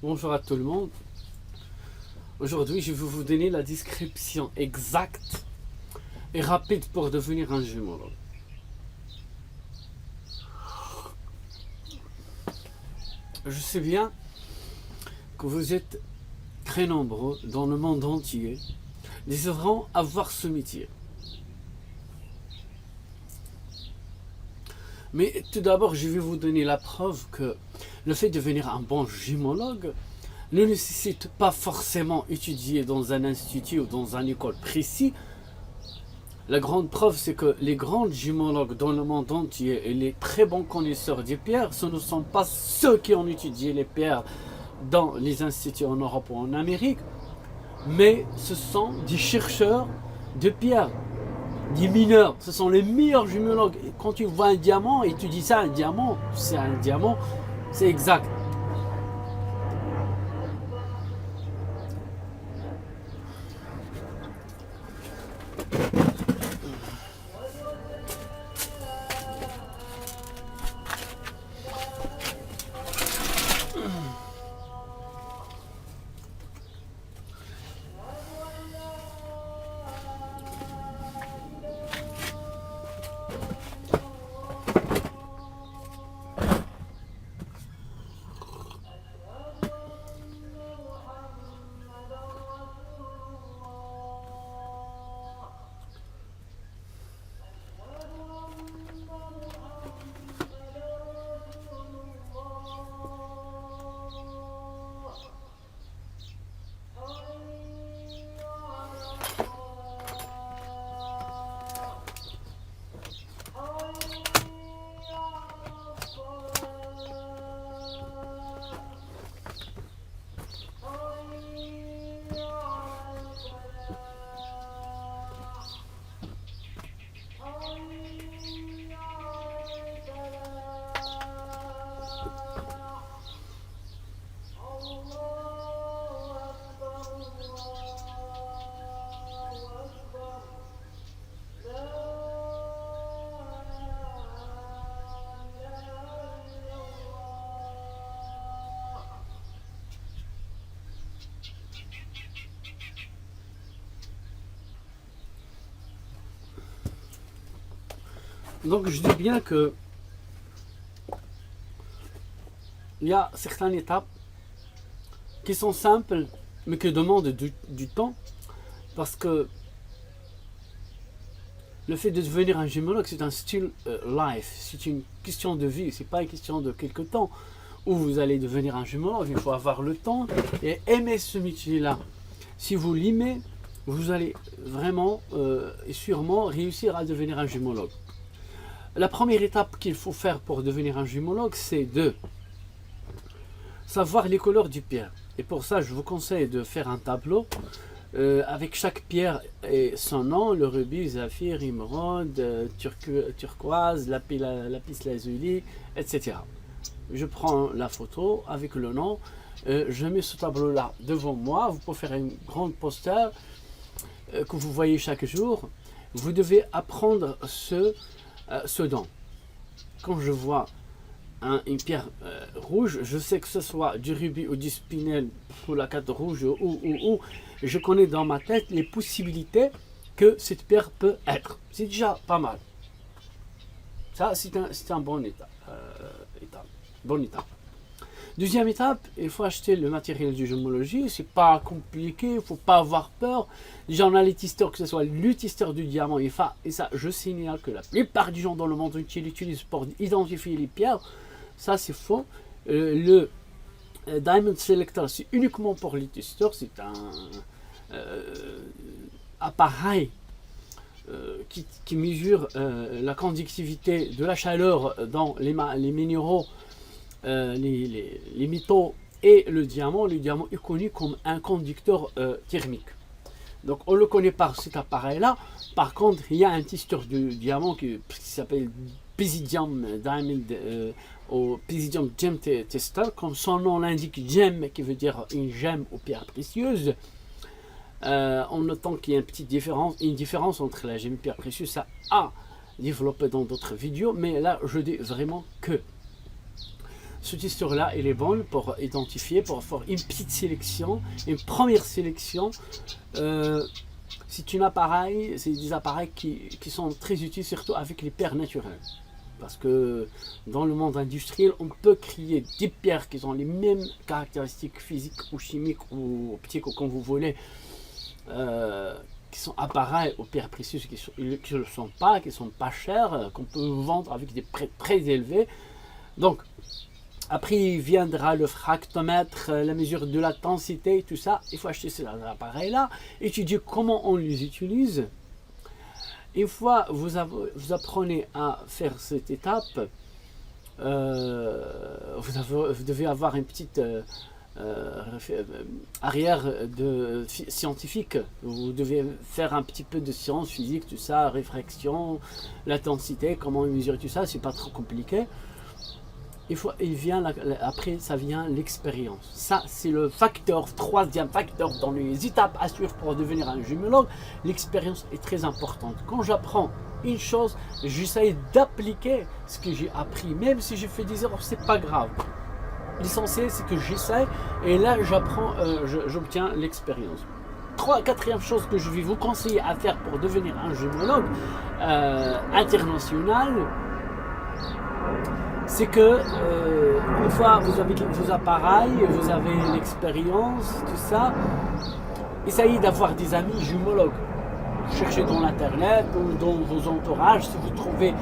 Bonjour à tout le monde. Aujourd'hui, je vais vous donner la description exacte et rapide pour devenir un gémologue. Je sais bien que vous êtes très nombreux dans le monde entier désirant avoir ce métier. Mais tout d'abord, je vais vous donner la preuve que le fait de devenir un bon gémologue ne nécessite pas forcément étudier dans un institut ou dans une école précis. La grande preuve, c'est que les grands gémologues dans le monde entier et les très bons connaisseurs des pierres, ce ne sont pas ceux qui ont étudié les pierres dans les instituts en Europe ou en Amérique, mais ce sont des chercheurs de pierres, des mineurs. Ce sont les meilleurs gémologues. Et quand tu vois un diamant et tu dis ça, un diamant, c'est exact. Donc je dis bien que il y a certaines étapes qui sont simples mais qui demandent du temps, parce que le fait de devenir un gémologue, c'est un style life, c'est une question de vie, c'est pas une question de quelque temps où vous allez devenir un gémologue. Il faut avoir le temps et aimer ce métier-là. Si vous l'aimez, vous allez vraiment et sûrement réussir à devenir un gémologue. La première étape qu'il faut faire pour devenir un gémologue, c'est de savoir les couleurs du pierre. Et pour ça, je vous conseille de faire un tableau avec chaque pierre et son nom: le rubis, saphir, émeraude, turquoise, lapis lazuli, etc. Je prends la photo avec le nom, je mets ce tableau-là devant moi. Vous pouvez faire un grand poster que vous voyez chaque jour. Vous devez apprendre ce don. Quand je vois une pierre rouge, je sais que ce soit du rubis ou du spinel ou la carte rouge ou je connais dans ma tête les possibilités que cette pierre peut être. C'est déjà pas mal. Ça, c'est un bon état. Bonne étape. Deuxième étape, il faut acheter le matériel de gémologie. C'est pas compliqué, il ne faut pas avoir peur. Déjà, on a les testeurs, que ce soit le testeur du diamant et ça, je signale que la plupart des gens dans le monde entier l'utilisent pour identifier les pierres. Ça, c'est faux. Le Diamond Selector, c'est uniquement pour les testeurs. C'est un appareil qui mesure la conductivité de la chaleur dans les minéraux, les métaux et le diamant. Le diamant est connu comme un conducteur thermique. Donc on le connaît par cet appareil-là. Par contre, il y a un testeur de diamant qui s'appelle Pisidium Diamond ou Pisidium Gem Tester, comme son nom l'indique, gem qui veut dire une gemme ou pierre précieuse. En notant qu'il y a une différence entre la gemme et pierre précieuse. Ça a développé dans d'autres vidéos, mais là je dis vraiment que cette texture-là, elle est bonne pour identifier, pour faire une petite sélection, une première sélection. C'est un appareil, c'est des appareils qui sont très utiles, surtout avec les pierres naturelles. Parce que dans le monde industriel, on peut créer des pierres qui ont les mêmes caractéristiques physiques ou chimiques ou optiques ou comme vous voulez, qui sont appareils aux pierres précieuses qui ne le sont pas, qui ne sont pas chères, qu'on peut vendre avec des prix très élevés. Donc, après viendra le fractomètre, la mesure de la densité, tout ça. Il faut acheter ces appareils-là, étudier comment on les utilise. Une fois vous apprenez à faire cette étape, vous devez avoir une petite arrière de scientifique. Vous devez faire un petit peu de sciences physiques, tout ça, réfraction, la densité, comment mesurer tout ça, c'est pas trop compliqué. Après, ça vient l'expérience. Ça, c'est le troisième facteur dans les étapes à suivre pour devenir un gémologue. L'expérience est très importante. Quand j'apprends une chose, j'essaie d'appliquer ce que j'ai appris. Même si j'ai fait des erreurs, c'est pas grave. L'essentiel, c'est que j'essaie et là, j'obtiens l'expérience. Quatrième chose que je vais vous conseiller à faire pour devenir un gémologue international, c'est que une fois vous avez vos appareils, vous avez l'expérience, tout ça, essayez d'avoir des amis gémologues. Cherchez dans l'internet ou dans vos entourages si vous trouvez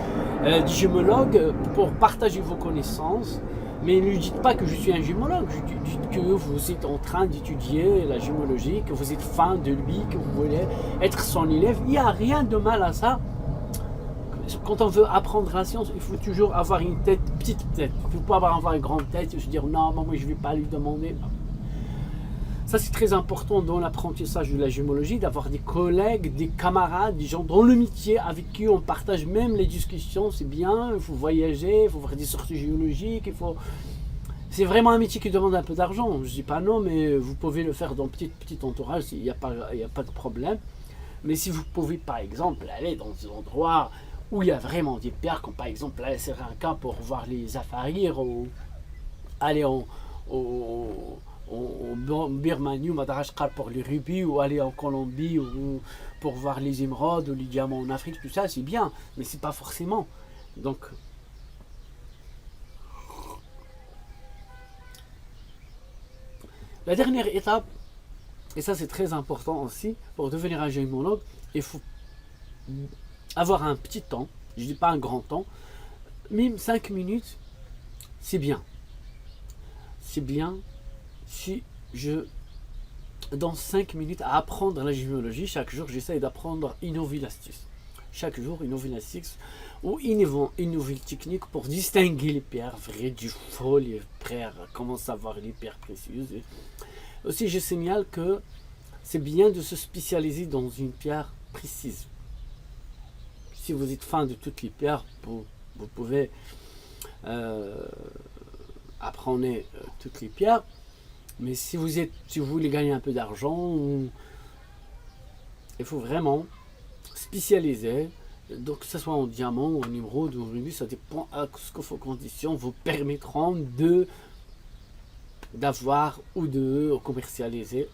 des gémologues pour partager vos connaissances. Mais ne dites pas que je suis un gémologue, dites que vous êtes en train d'étudier la gémologie, que vous êtes fan de lui, que vous voulez être son élève. Il n'y a rien de mal à ça. Quand on veut apprendre la science, il faut toujours avoir une petite tête. Il ne faut pas avoir une grande tête et se dire non, moi je ne vais pas lui demander. Ça c'est très important dans l'apprentissage de la gémologie, d'avoir des collègues, des camarades, des gens dans le métier avec qui on partage même les discussions. C'est bien, il faut voyager, il faut faire des sorties géologiques, c'est vraiment un métier qui demande un peu d'argent. Je ne dis pas non, mais vous pouvez le faire dans petit entourage, il n'y a pas de problème. Mais si vous pouvez par exemple aller dans des endroits où il y a vraiment des pierres, comme par exemple là c'est un cas pour voir les affaires ou aller en Birmanie ou Madagascar pour les rubis, ou aller en Colombie ou pour voir les émeraudes ou les diamants en Afrique, tout ça c'est bien, mais c'est pas forcément. Donc la dernière étape, et ça c'est très important aussi, pour devenir un gémologue, il faut avoir un petit temps, je dis pas un grand temps, même 5 minutes, c'est bien. C'est bien si dans 5 minutes à apprendre la géologie, chaque jour j'essaie d'apprendre une nouvelle astuce. Chaque jour une nouvelle astuce ou une nouvelle technique pour distinguer les pierres vraies du faux, les pierres, comment savoir les pierres précieuses. Et aussi je signale que c'est bien de se spécialiser dans une pierre précise. Si vous êtes fan de toutes les pierres, vous pouvez apprendre toutes les pierres. Mais si vous voulez gagner un peu d'argent, il faut vraiment spécialiser. Donc que ce soit en diamant, ou en émeraude, ou en rubis, ça dépend à ce que vos conditions vous permettront d'avoir ou de commercialiser,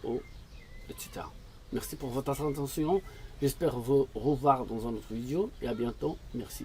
etc. Merci pour votre attention. J'espère vous revoir dans une autre vidéo et à bientôt. Merci.